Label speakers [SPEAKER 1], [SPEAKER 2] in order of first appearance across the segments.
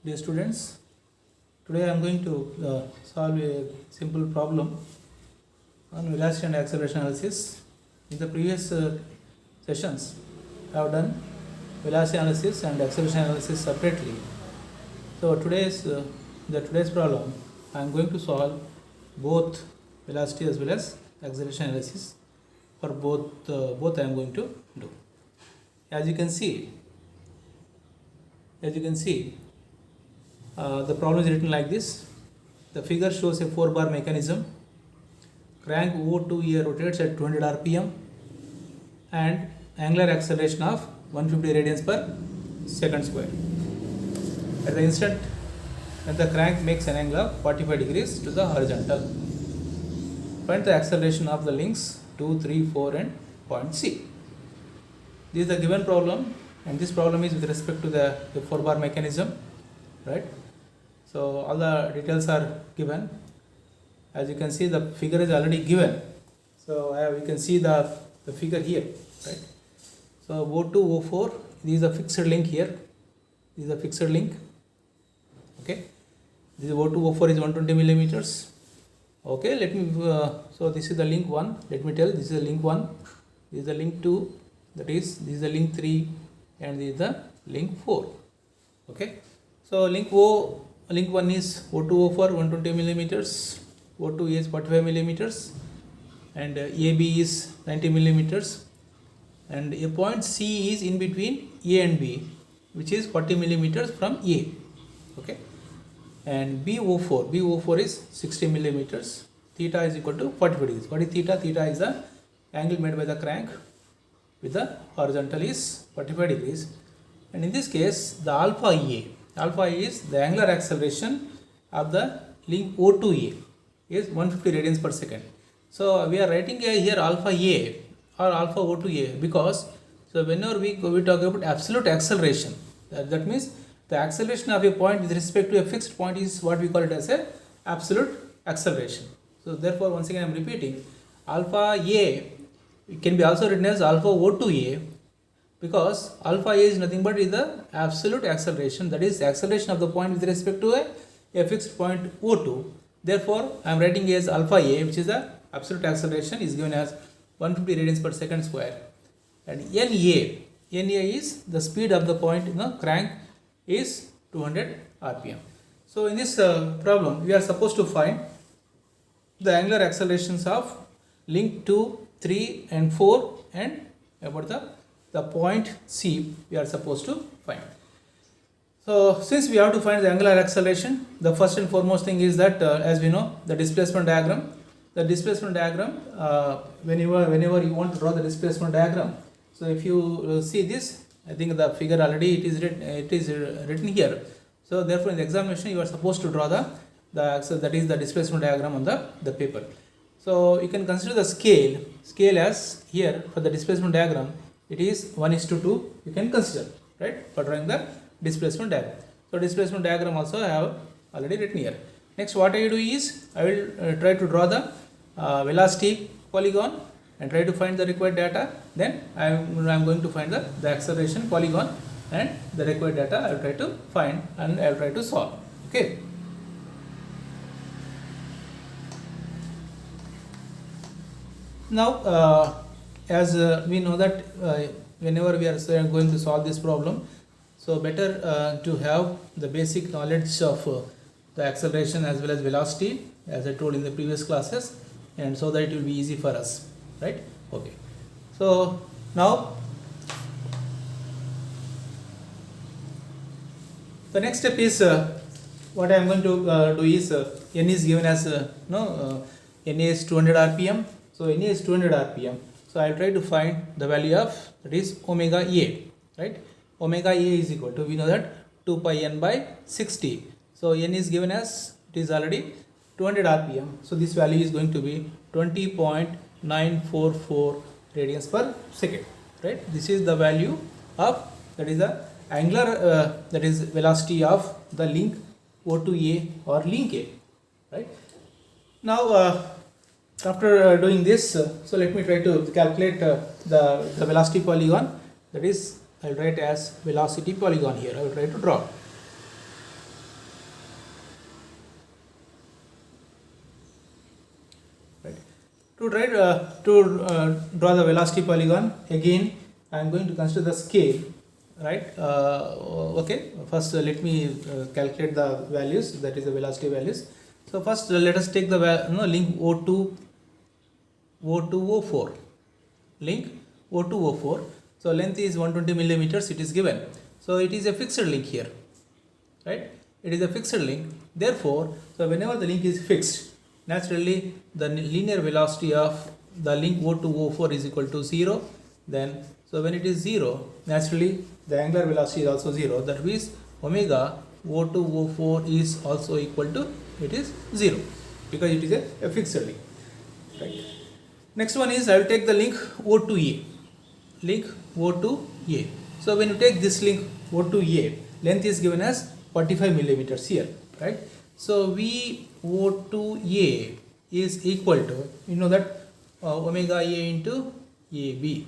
[SPEAKER 1] Dear students, today I am going to solve a simple problem on velocity and acceleration analysis. In the previous sessions, I have done velocity analysis and acceleration analysis separately. So today's problem, I am going to solve both velocity as well as acceleration analysis. For both I am going to do. As you can see, the problem is written like this. The figure shows a 4-bar mechanism. Crank O2A rotates at 200 rpm and angular acceleration of 150 radians per second square. At the instant when the crank makes an angle of 45 degrees to the horizontal. Find the acceleration of the links 2, 3, 4 and point C. This is the given problem, and this problem is with respect to the 4-bar mechanism, right? So all the details are given. As you can see, the figure is already given. So we can see the figure here, right? So O2, O4, this is a fixed link here. This is a fixed link. Okay. This is O2, O4 is 120 millimeters. Okay. Let me. So this is the link 1. Let me tell. This is the link 1. This is the link 2. That is, this is the link 3, and this is the link 4. Okay. So link 1 is O2, O4 120 millimeters. O2 is 45 millimeters, and AB is 90 millimeters, and a point C is in between A and B, which is 40 millimeters from A. Okay, and BO4 is 60 millimeters. Theta is equal to 45 degrees. What is theta? Theta is the angle made by the crank with the horizontal is 45 degrees, and in this case the alpha is the angular acceleration of the link O2A is 150 radians per second. So we are writing here alpha A or alpha O2A because whenever we talk about absolute acceleration, that means the acceleration of a point with respect to a fixed point is what we call it as a absolute acceleration. So therefore, once again I am repeating, alpha A can be also written as alpha O2A because alpha A is nothing but is the absolute acceleration, that is acceleration of the point with respect to a fixed point O2. Therefore, I am writing as alpha A, which is the absolute acceleration, is given as 150 radians per second square, and NA is the speed of the point in the crank is 200 rpm. So in this problem, we are supposed to find the angular accelerations of link 2, 3 and 4, and about the point C we are supposed to find. So since we have to find the angular acceleration, the first and foremost thing is that as we know, the displacement diagram. The displacement diagram, whenever you want to draw the displacement diagram, so if you see this, I think the figure already it is written here. So therefore, in the examination, you are supposed to draw that is the displacement diagram on the paper. So you can consider the scale as here for the displacement diagram. It is 1:2. You can consider, right, for drawing the displacement diagram. So displacement diagram also I have already written here. Next, what I will do is I will try to draw the velocity polygon and try to find the required data. Then I am going to find the acceleration polygon, and the required data I will try to find and I will try to solve. Okay. Now, as we know that whenever we are going to solve this problem, so better to have the basic knowledge of the acceleration as well as velocity, as I told in the previous classes, and so that it will be easy for us, right? Okay. So now the next step is what I am going to do is N is given as NA is 200 rpm. So NA is 200 rpm. So I will try to find the value of, that is omega A, right? Omega A is equal to, we know that 2 pi n by 60. So N is given as, it is already 200 rpm. So this value is going to be 20.944 radians per second, right? This is the value of, that is the angular, that is velocity of the link O2A or link A, right? Now, after doing this, so let me try to calculate the velocity polygon, that is I will write as velocity polygon here. I will try to draw. To try draw the velocity polygon, again I am going to consider the scale, right? Okay, first let me calculate the values, that is the velocity values. So first let us take the link O2 O4, link O2 O4. So length is 120 millimeters, it is given. So it is a fixed link here, right? It is a fixed link. Therefore, so whenever the link is fixed, naturally the linear velocity of the link O2 O4 is equal to 0. Then, so when it is 0, naturally the angular velocity is also 0. That means omega O2 O4 is also equal to, it is 0, because it is a fixed link, right? Next one is I will take the link O2A, link O2A. So when you take this link O2A, length is given as 45 millimeters here, right? So VO2A is equal to, you know that omega A into AB,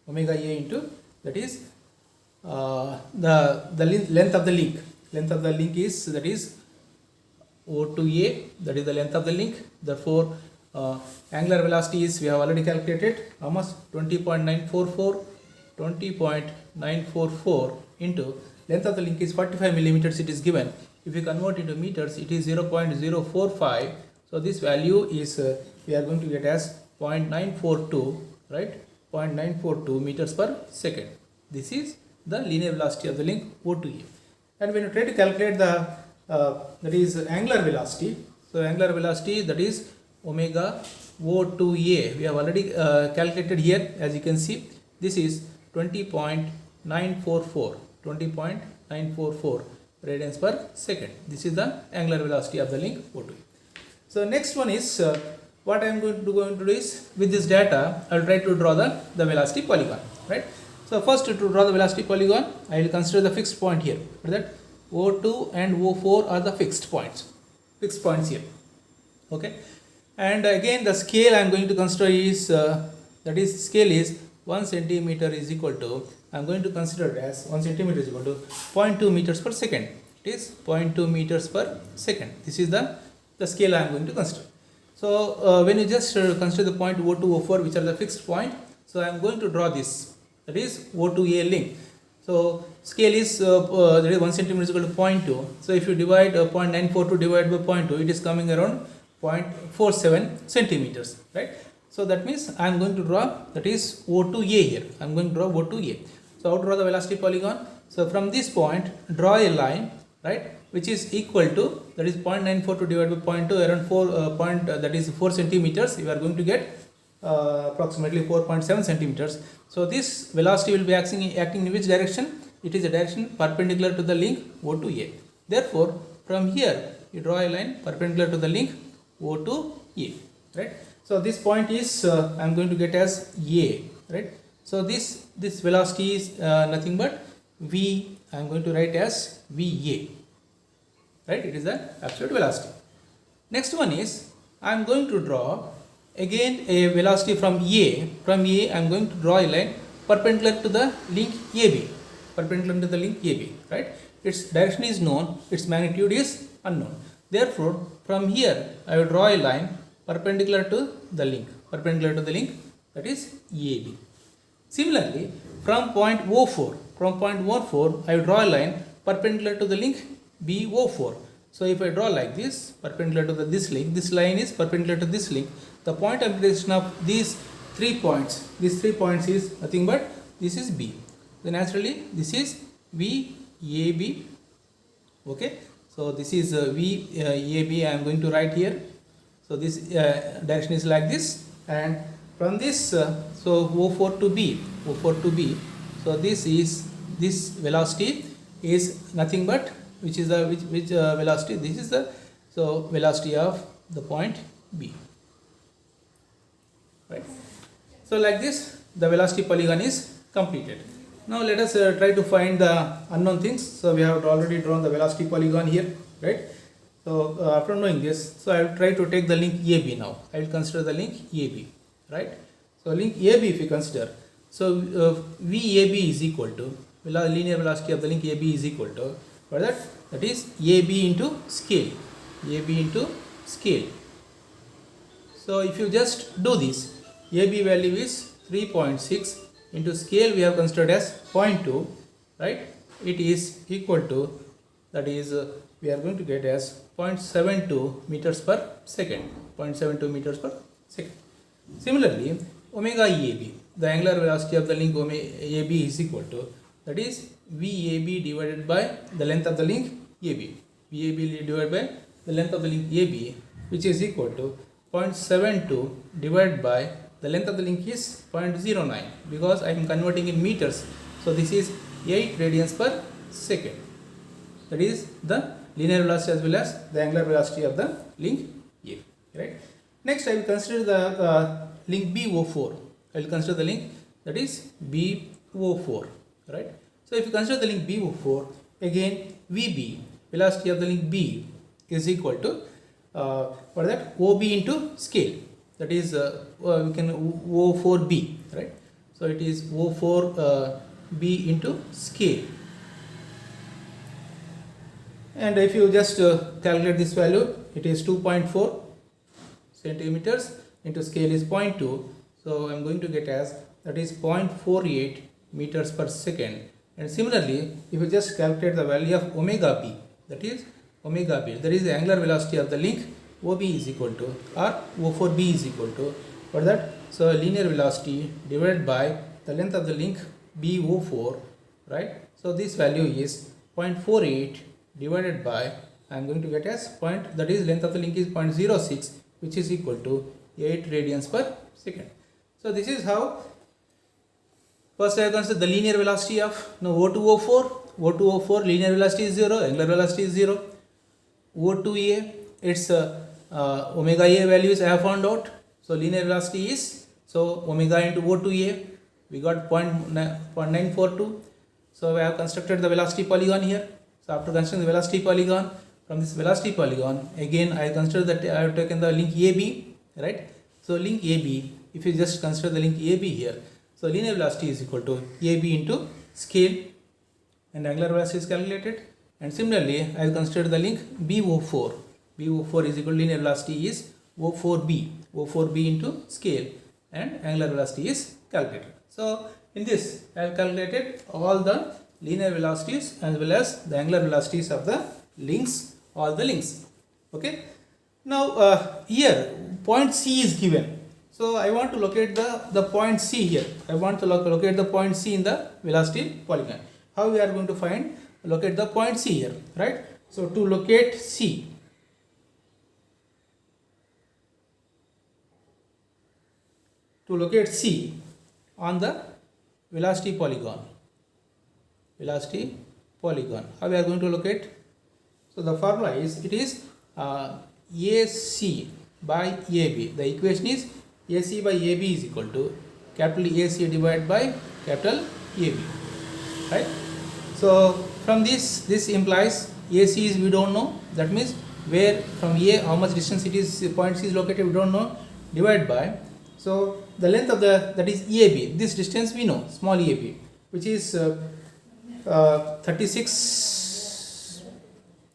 [SPEAKER 1] omega A into, that is the length of the link. Length of the link is, that is O2A, that is the length of the link. Therefore, angular velocity is, we have already calculated, how much? 20.944 into length of the link is 45 millimeters, it is given. If you convert into meters, it is 0.045. So this value is we are going to get as 0.942, right? 0.942 meters per second. This is the linear velocity of the link O2A. And when you try to calculate the that is angular velocity, so angular velocity, that is omega O2A, we have already calculated here, as you can see. This is 20.944 radians per second. This is the angular velocity of the link O2A. So next one is what I am going to do is, with this data I will try to draw the velocity polygon, right? So first, to draw the velocity polygon, I will consider the fixed point here, that O2 and O4 are the fixed points here, okay? And again the scale I am going to consider is that is, scale is 1 centimeter is equal to, I am going to consider it as 1 centimeter is equal to 0.2 meters per second. It is 0.2 meters per second. This is the scale I am going to consider. So when you just consider the point O2 O4, which are the fixed point, so I am going to draw this, that is O2A link. So scale is that is 1 centimeter is equal to 0.2. So if you divide 0.942 divided by 0.2, it is coming around 0.47 centimeters, right? So that means I am going to draw, that is O2A here. I am going to draw O2A. So how to draw the velocity polygon? So from this point, draw a line, right, which is equal to, that is 0.942 divided by 0.2, around 4 that is 4 centimeters. You are going to get approximately 4.7 centimeters. So this velocity will be acting in which direction? It is a direction perpendicular to the link O2A. Therefore, from here you draw a line perpendicular to the link O2A, right? So this point is I am going to get as A, right? So this velocity is nothing but V. I am going to write as VA, right? It is the absolute velocity. Next one is I am going to draw again a velocity from A. From A I am going to draw a line perpendicular to the link AB, perpendicular to the link AB, right? Its direction is known, its magnitude is unknown. Therefore, from here I will draw a line perpendicular to the link, that is AB. Similarly, from point O4, I will draw a line perpendicular to the link BO4. So if I draw like this, perpendicular to this link, this line is perpendicular to this link. The point of intersection of these 3 points, is nothing but this is B. So naturally this is VAB. Okay. So this is VAB. I am going to write here. So this direction is like this, and from this so O4 to B. So this velocity is nothing but which velocity? This is the velocity of the point B, right? So like this the velocity polygon is completed. Now let us try to find the unknown things. So we have already drawn the velocity polygon here, right? So after knowing this, so I will try to take the link AB now. I will consider the link AB, right? So link AB, if you consider, so VAB is equal to linear velocity of the link AB is equal to, for that is AB into scale, So if you just do this, AB value is 3.6 into scale we have considered as 0.2, right? It is equal to, that is we are going to get as 0.72 meters per second, 0.72 meters per second. Similarly, omega EAB, the angular velocity of the link omega AB is equal to, that is VAB divided by the length of the link AB. VAB divided by the length of the link AB, which is equal to 0.72 divided by the length of the link is 0.09, because I am converting in meters. So this is 8 radians per second. That is the linear velocity as well as the angular velocity of the link AB. Right. Next, I will consider the link BO4. I will consider the link that is BO4. Right. So if you consider the link BO4, again VB, velocity of the link B, is equal to what is that? OB into scale. That is we can O4B, right? So it is O4B into scale. And if you just calculate this value, it is 2.4 centimeters into scale is 0.2. So I am going to get as, that is 0.48 meters per second. And similarly, if you just calculate the value of omega B, that is omega B, that is the angular velocity of the link OB is equal to, or O4B is equal to, for that, so linear velocity divided by the length of the link BO4, right? So this value is 0.48 divided by, I am going to get as that is length of the link is 0.06, which is equal to 8 radians per second. So this is how, first I have considered the linear velocity of O2O4. O2O4 linear velocity is 0, angular velocity is 0. O2A, its omega A value is I have found out. So linear velocity is, so omega into O2A, we got 0.942. So we have constructed the velocity polygon here. So after constructing the velocity polygon, from this velocity polygon, again I consider that I have taken the link AB, right? So link AB, if you just consider the link AB here, so linear velocity is equal to AB into scale, and angular velocity is calculated. And similarly, I will consider the link BO4. BO4 is equal to linear velocity is O4B. O4B into scale, and angular velocity is calculated. So in this, I have calculated all the linear velocities as well as the angular velocities of the links, all the links. Okay. Now here point C is given. So I want to locate the point C here. I want to locate the point C in the velocity polygon. How we are going to locate the point C here, right? So to locate C, on the velocity polygon, how we are going to locate? So the formula is, it is AC by AB. The equation is AC by AB is equal to capital AC divided by capital AB, right? So from this implies AC is we don't know, that means where from A how much distance it is, point C is located we don't know, divided by, so the length of that is EAB, this distance we know, small EAB, which is 36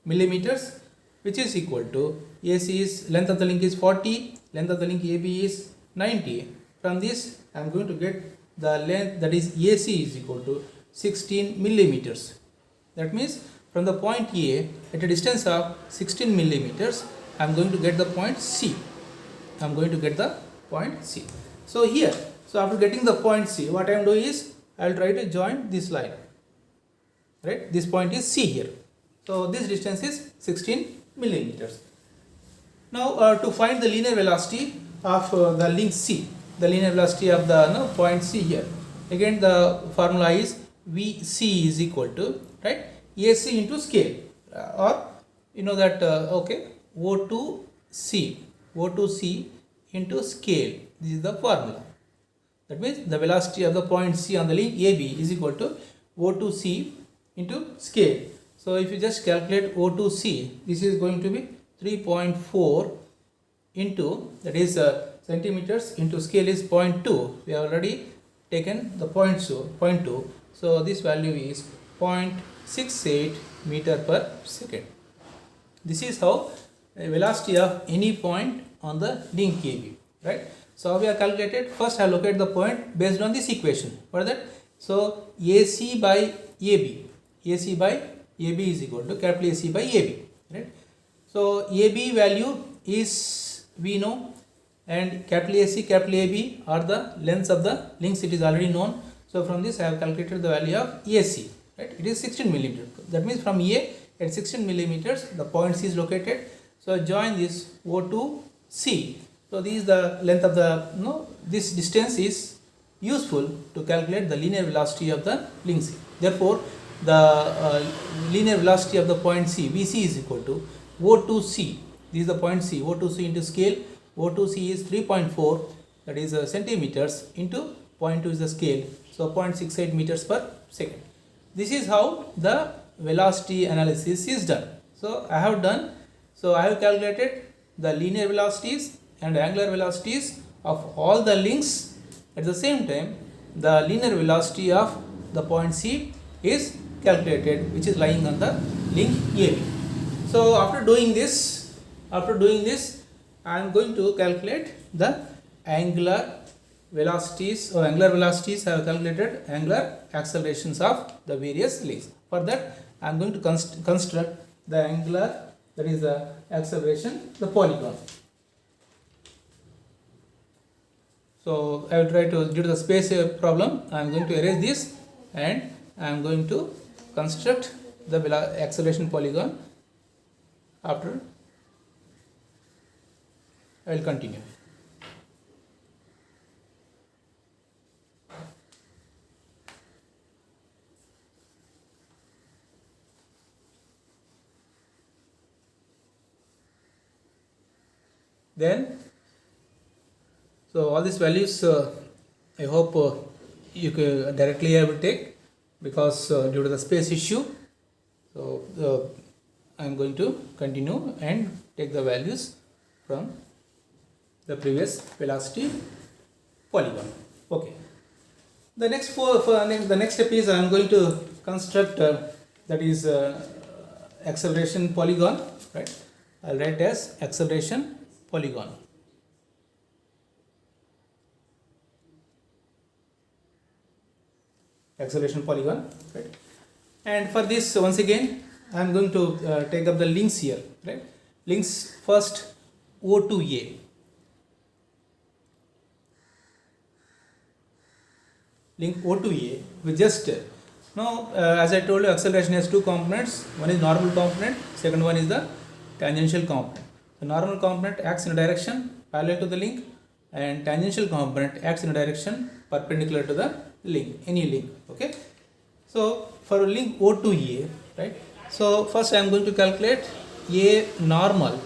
[SPEAKER 1] millimeters, which is equal to AC is, length of the link is 40, length of the link AB is 90. From this I am going to get the length, that is AC is equal to 16 millimeters. That means from the point A at a distance of 16 millimeters, I am going to get the point C. So here, so after getting the point C, what I am doing is I will try to join this line. Right? This point is C here. So this distance is 16 millimeters. Now to find the linear velocity of the link C, the linear velocity of the point C here. Again the formula is VC is equal to, right, AC into scale, or you know that okay, O2C into scale. This is the formula. That means the velocity of the point C on the link AB is equal to O2C into scale. So if you just calculate O2C, this is going to be 3.4 into, that is centimeters, into scale is 0.2. We have already taken the 0.2. So this value is 0.68 meter per second. This is how velocity of any point on the link AB. right? So we have calculated. First I locate the point based on this equation. What is that? So AC by AB, AC by AB is equal to capital AC by AB, right? So AB value is we know, and capital AC, capital AB are the lengths of the links. It is already known. So from this I have calculated the value of AC, right? It is 16 millimeters. That means from A at 16 millimeters the point C is located. So join this O to C. So this is the length of the, this distance is useful to calculate the linear velocity of the link C. Therefore the linear velocity of the point C, VC, is equal to O to C. This is the point C. O to C into scale. O to C is 3.4, that is centimeters, into 0.2 is the scale. So 0.68 meters per second. This is how the velocity analysis is done. So I have calculated the linear velocities and angular velocities of all the links. At the same time, the linear velocity of the point C is calculated, which is lying on the link AB. So after doing this, I am going to calculate the angular velocities, or angular velocities. I have calculated angular accelerations of the various links. For that, I am going to construct the angular, that is the acceleration, the polygon. So I will try to, due to the space problem, I am going to erase this and I am going to construct the acceleration polygon. After I will continue. Then, so all these values I hope you can directly able to take, because due to the space issue, so I am going to continue and take the values from the previous velocity polygon. Okay. The next the next step is I am going to construct that is acceleration polygon, right? I'll write as acceleration polygon. Acceleration polygon, right? And for this, once again, I am going to take up the links here, right? Links first, O to A. Link O to A with just now, as I told you, acceleration has two components. One is normal component, second one is the tangential component. The normal component acts in a direction parallel to the link, and tangential component acts in a direction perpendicular to the link, any link. Okay. So for link O to A, right? So first I am going to calculate A normal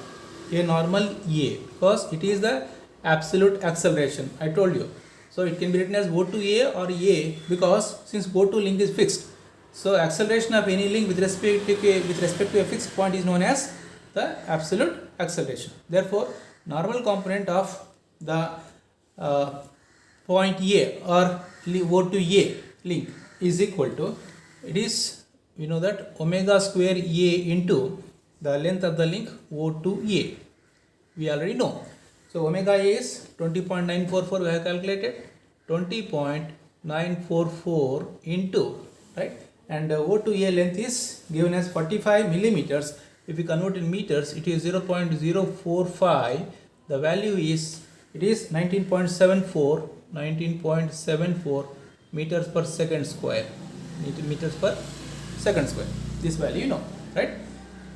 [SPEAKER 1] A, because it is the absolute acceleration. I told you. So it can be written as O to A or A, because since O to link is fixed, so acceleration of any link with respect to a fixed point is known as the absolute acceleration. Therefore, normal component of the point A or O to A link is equal to, it is, we know that omega square A into the length of the link O to A. We already know. So omega A is 20.944, we have calculated 20.944 into, right? And O to A length is given as 45 millimeters. If we convert in meters, it is 0.045. The value is, it is 19.74 meters per second square. Meters per second square. This value you know, right?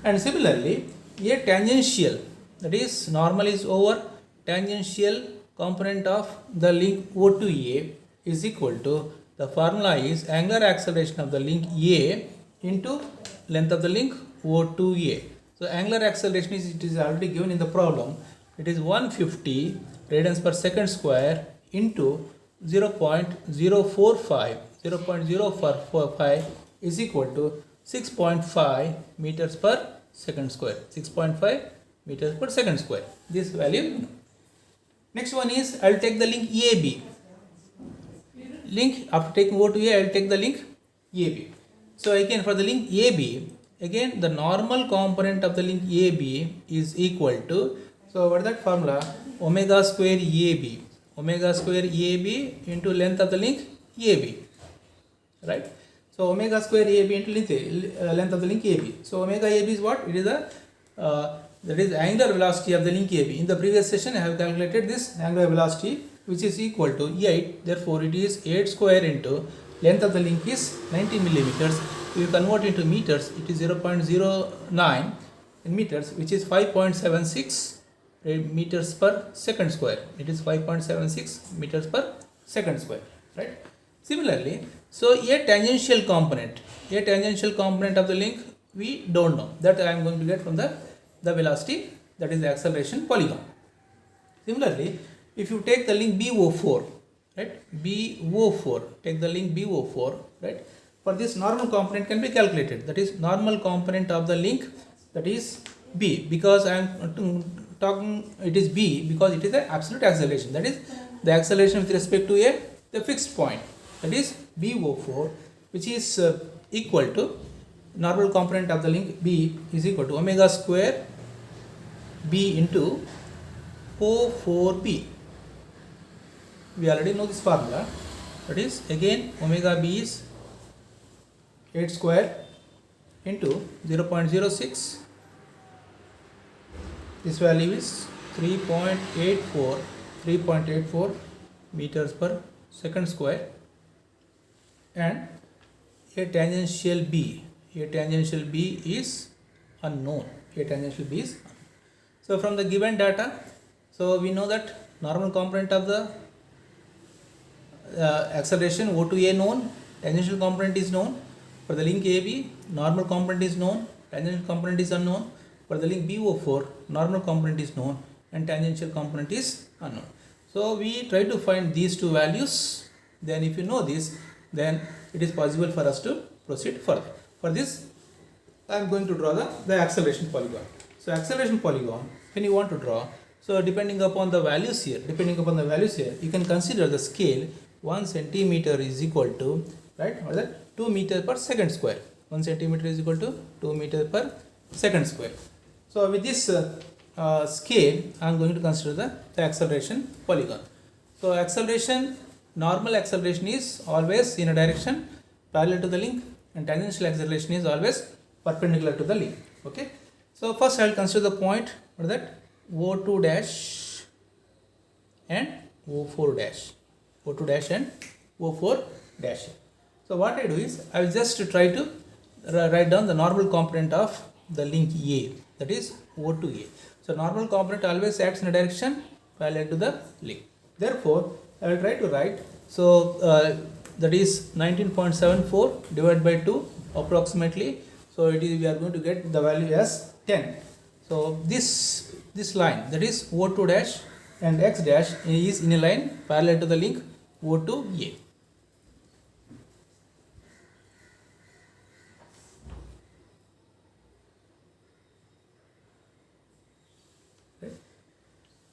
[SPEAKER 1] And similarly, a tangential, that is normal is over tangential component of the link O to A is equal to, the formula is angular acceleration of the link A into length of the link O to A. So angular acceleration is, it is already given in the problem. It is 150 radians per second square into 0.045 is equal to 6.5 meters per second square. 6.5 meters per second square. This value. Next one is, I will take the link AB. Link, after taking O to A, I will take the link AB. So again, for the link AB, again the normal component of the link AB is equal to So what is that formula? Omega square AB. Omega square AB into length of the link AB. Right? So omega square AB into length of the link AB. So omega AB is what? It is the that is angular velocity of the link AB. In the previous session I have calculated this angular velocity, which is equal to 8. Therefore it is 8 square into length of the link is 90 millimeters. If you convert into meters, it is 0.09 in meters, which is 5.76 meters per second square. It is 5.76 meters per second square. Right? Similarly, so a tangential component of the link we don't know. That I am going to get from the velocity, that is the acceleration polygon. Similarly, if you take the link BO4, right? BO4, take the link BO4, right? For this normal component can be calculated. That is normal component of the link, that is B, because I am talking it is B because it is the absolute acceleration. That is the acceleration with respect to the fixed point. That is BO4, which is equal to normal component of the link B is equal to omega square B into O4B. We already know this formula. That is again omega B is 8 square into 0.06. This value is 3.84 meters per second square, and a tangential B is unknown. So from the given data, so we know that normal component of the acceleration O2A known, tangential component is known. For the link AB, normal component is known, tangential component is unknown. For the link BO4, normal component is known and tangential component is unknown. So we try to find these two values. Then if you know this, then it is possible for us to proceed further. For this, I am going to draw the acceleration polygon. So acceleration polygon, when you want to draw, so depending upon the values here, you can consider the scale 1 centimeter is equal to, right, or that 2 meter per second square. 1 centimeter is equal to 2 meter per second square. So with this scale, I am going to consider the acceleration polygon. So normal acceleration is always in a direction parallel to the link, and tangential acceleration is always perpendicular to the link. Okay. So first I will consider the point, what is that, O2 dash and O4 dash. O2 dash and O4 dash. So what I do is, I will just try to write down the normal component of the link A, that is O2A. So normal component always acts in a direction parallel to the link. Therefore, I will try to write, so that is 19.74 divided by 2 approximately. So it is, we are going to get the value as 10. So this line, that is O2 dash and X dash, is in a line parallel to the link O2A.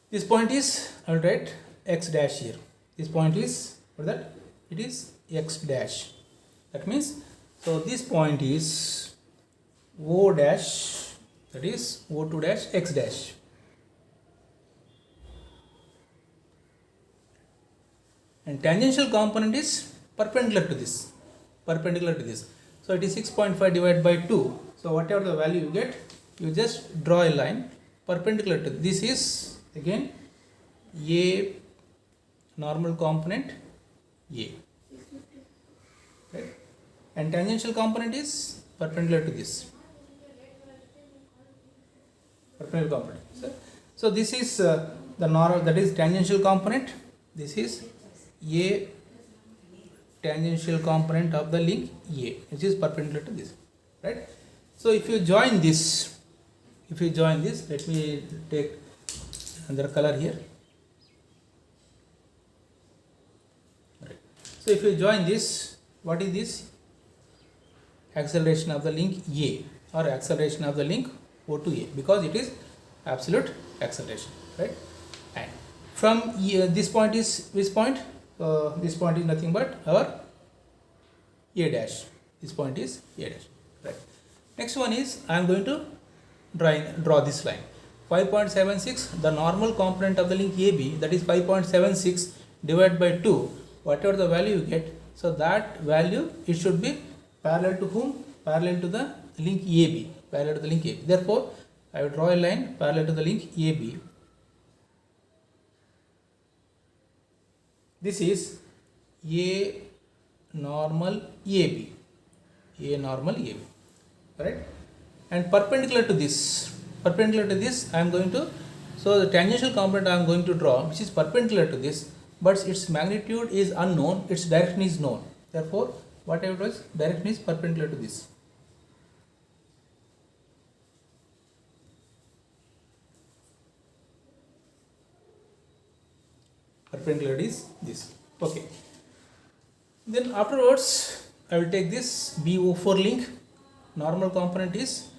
[SPEAKER 1] This point is, I will write X dash here. This point is, what is that? It is X dash. That means, so this point is O dash, that is O2 dash X dash. And tangential component is perpendicular to this. So it is 6.5 divided by 2. So whatever the value you get, you just draw a line perpendicular to this. Is again A normal component A, right? And tangential component is perpendicular to this. So this is the normal, that is tangential component. This is A tangential component of the link A, which is perpendicular to this, right? So if you join this, let me take another color here. Right. So if you join this, what is this? Acceleration of the link A, or acceleration of the link O2A, because it is absolute acceleration, right? And from this point is which point? This point is nothing but our A dash. This point is A dash, right? Next one is, I am going to draw this line. 5.76, the normal component of the link AB, that is 5.76 divided by 2, whatever the value you get, so that value it should be parallel to whom? Parallel to the link AB, parallel to the link AB. Therefore, I will draw a line parallel to the link AB. This is A normal AB, A normal AB, right? And perpendicular to this, I am going to, so the tangential component I am going to draw, which is perpendicular to this, but its magnitude is unknown, its direction is known. Therefore, what I will do is direction is perpendicular to this. Perpendicular is this. Okay. Then afterwards, I will take this BO4 link. Normal component is,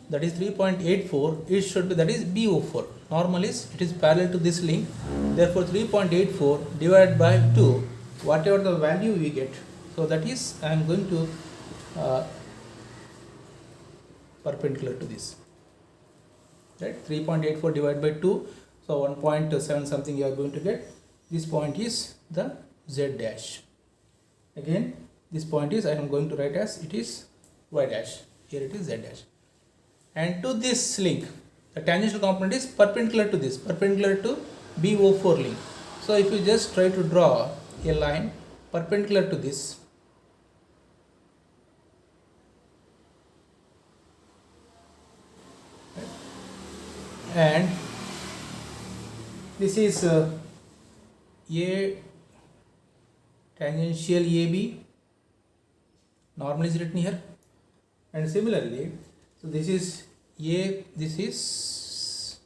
[SPEAKER 1] that is 3.84. It should be, that is BO4. Normal is, it is parallel to this link. Therefore, 3.84 divided by 2, whatever the value we get. So that is, I am going to perpendicular to this. Right? 3.84 divided by 2. So 1.7 something you are going to get. This point is the Z dash. Again, this point is, I am going to write as, it is Y dash. Here it is Z dash. And to this link, the tangential component is perpendicular to this, perpendicular to BO4 link. So if you just try to draw a line perpendicular to this, and this is A tangential AB, normal is written here, and similarly, so this is A, this is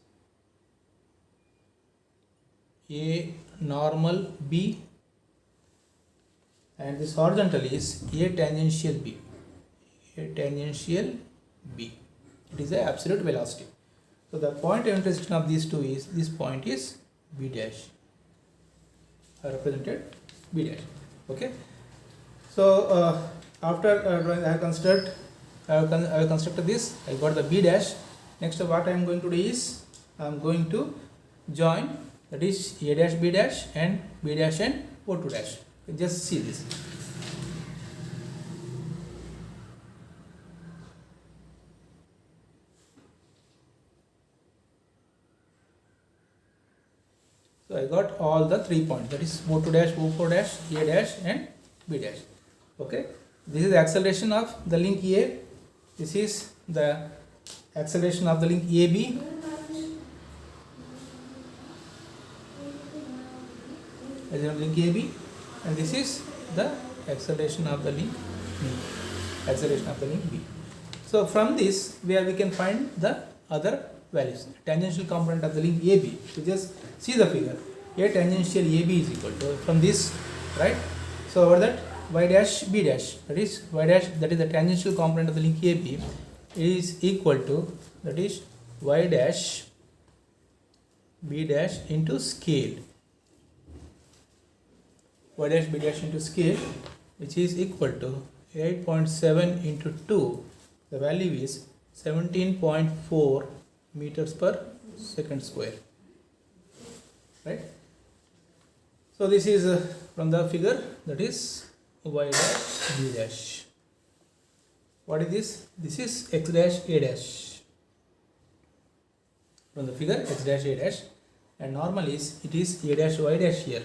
[SPEAKER 1] A normal B, and this horizontal is A tangential B, A tangential B. It is the absolute velocity. So the point of intersection of these two is, this point is B dash. I represented B dash. Okay. So after drawing, I have constructed this. I got the B dash. Next, what I am going to do is, I am going to join, that is A dash B dash and B dash and O2 dash. Just see this. So I got all the 3 points, that is O2 dash, O4 dash, A dash and B dash. Okay. This is the acceleration of the link A. This is the acceleration of the link AB. As in link AB, and this is the acceleration of the link B. Acceleration of the link B. So from this, where we can find the other values. Tangential component of the link AB. So just see the figure. A tangential AB is equal to, from this, right? So over that, Y dash B dash, that is Y dash, that is the tangential component of the link AB, is equal to, that is Y dash B dash into scale. Y dash B dash into scale, which is equal to 8.7 into 2. The value is 17.4 meters per second square. Right? So this is from the figure, that is Y dash B dash. What is this? This is X dash A dash. From the figure, X dash A dash, and normal is, it is A dash Y dash here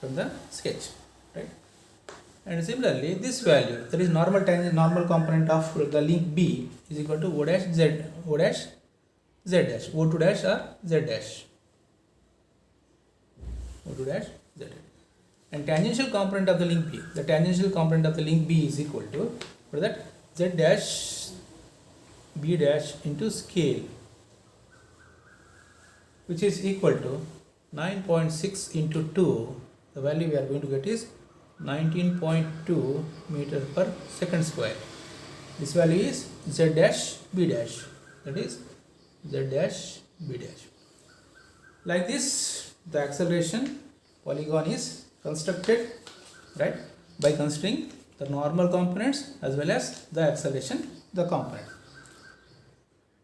[SPEAKER 1] from the sketch, right? And similarly, this value, that is normal component of the link B, is equal to O dash Z, O dash Z dash, O2 dash or Z dash, O2 dash Z. And tangential component of the link B, the tangential component of the link B is equal to, for that, Z dash B dash into scale, which is equal to 9.6 into 2. The value we are going to get is 19.2 meters per second square. This value is Z dash B dash, that is Z dash B dash. Like this, the acceleration polygon is constructed, right, by considering the normal components as well as the acceleration, the component.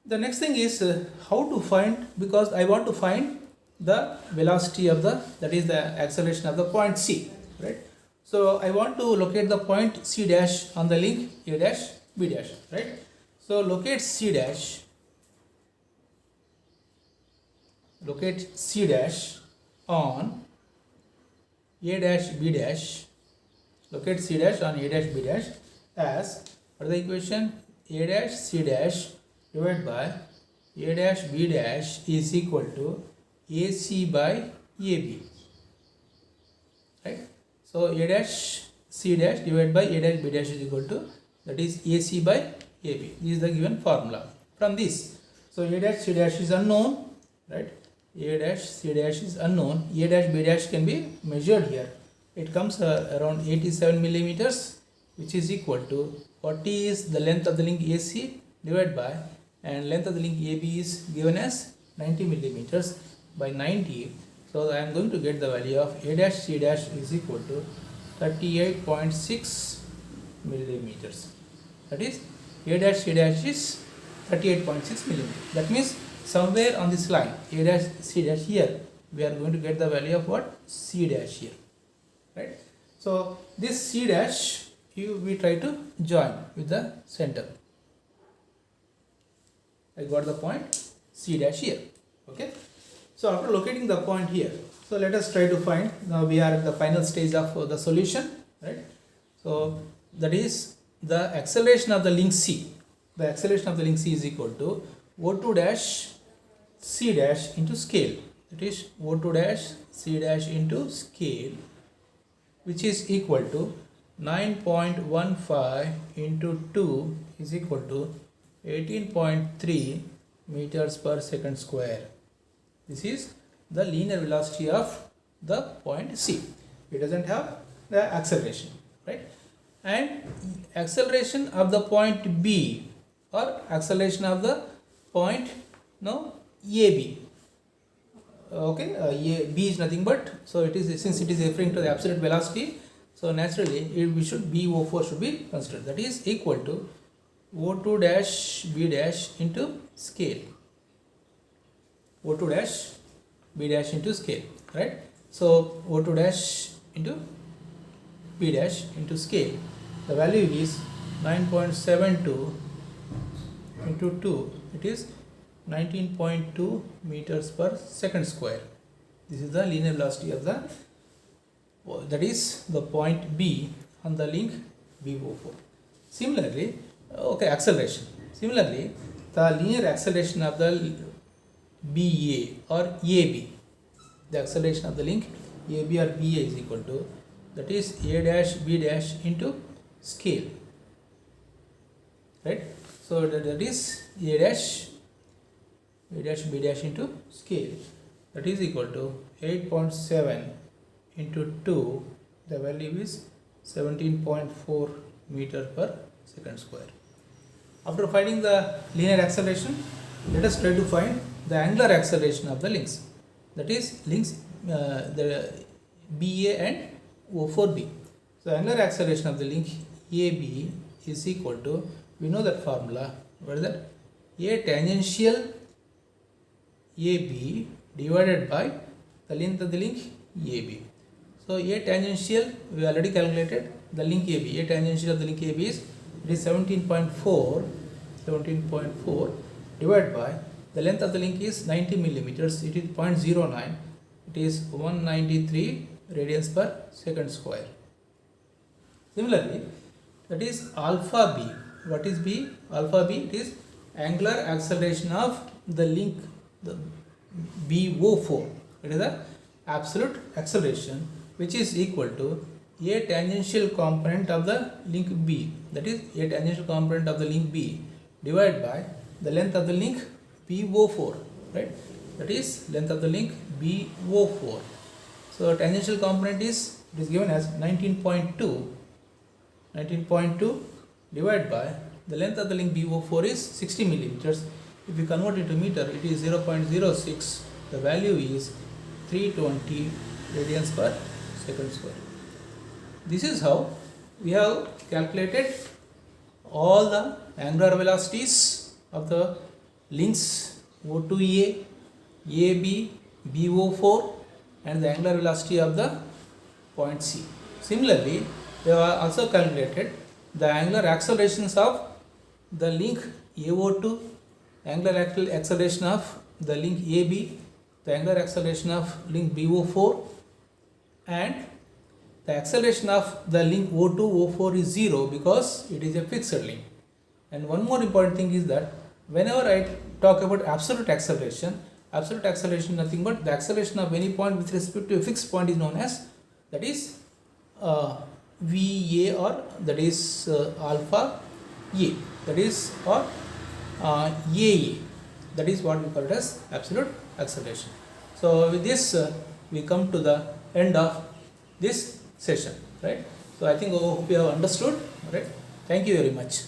[SPEAKER 1] The next thing is how to find, because I want to find the velocity of the, that is the acceleration of the point C, right? So I want to locate the point C dash on the link A dash B dash, right? So locate C dash on A dash B dash, locate C dash on A dash B dash as, what is the equation? A dash C dash divided by A dash B dash is equal to AC by AB, right? So A dash C dash divided by A dash B dash is equal to, that is AC by AB. This is the given formula. From this, so A dash C dash is unknown, right? A dash C dash is unknown. A dash B dash can be measured here. It comes around 87 millimeters, which is equal to, what is the length of the link AC divided by, and length of the link AB is given as 90 millimeters by 90. So I am going to get the value of A dash C dash is equal to 38.6 millimeters. That is, A dash C dash is 38.6 millimeters. That means somewhere on this line, A dash C dash here, we are going to get the value of what? C dash here, right? So this C dash, we try to join with the center. I got the point C dash here, okay? So after locating the point here, so let us try to find, now we are at the final stage of the solution, right? So that is the acceleration of the link C. The acceleration of the link C is equal to O2 dash C dash into scale. That is O2 dash C dash into scale, which is equal to 9.15 into 2 is equal to 18.3 meters per second square. This is the linear velocity of the point C. It doesn't have the acceleration, right? And acceleration of the point B, or acceleration of the point AB. Okay, B is nothing but, so it is, since it is referring to the absolute velocity, so naturally we should BO4 should be considered. That is equal to O2 dash B dash into scale. O2 dash B dash into scale, right? So O2 dash into B dash into scale. The value is 9.72 into 2. It is 19.2 meters per second square. This is the linear velocity of the, that is the point B on the link BO4. Similarly, okay, acceleration. Similarly, the linear acceleration of the BA or AB, the acceleration of the link AB or BA is equal to, that is A dash B dash into scale, right? So that is A dash B dash into scale. That is equal to 8.7 into 2. The value is 17.4 meter per second square. After finding the linear acceleration, let us try to find the angular acceleration of the links. That is links the BA and O4B. So angular acceleration of the link AB is equal to, we know that formula, what is that? A tangential AB divided by the length of the link AB. So A tangential, we already calculated the link AB. A tangential of the link AB is, it is 17.4 divided by the length of the link is 90 millimeters. It is 0.09. It is 193 radians per second square. Similarly, that is alpha B. What is B? Alpha B, it is angular acceleration of the link, the BO4. It is the absolute acceleration, which is equal to A tangential component of the link B. That is A tangential component of the link B divided by the length of the link BO4, right? That is length of the link BO4. So tangential component is, it is given as 19.2 divided by the length of the link BO4 is 60 millimeters. If you convert it to meter, it is 0.06. The value is 320 radians per second square. This is how we have calculated all the angular velocities of the links O2A, AB, BO4 and the angular velocity of the point C. Similarly, they have also calculated the angular accelerations of the link AO2, angular acceleration of the link AB, the angular acceleration of link BO4 and the acceleration of the link O2, O4 is 0 because it is a fixed link. And one more important thing is that whenever I talk about absolute acceleration nothing but the acceleration of any point with respect to a fixed point is known as, that is VA, or that is alpha A, that is or AA, that is what we call it as absolute acceleration. So with this we come to the end of this session, right? So I think hope you have understood, right? Thank you very much.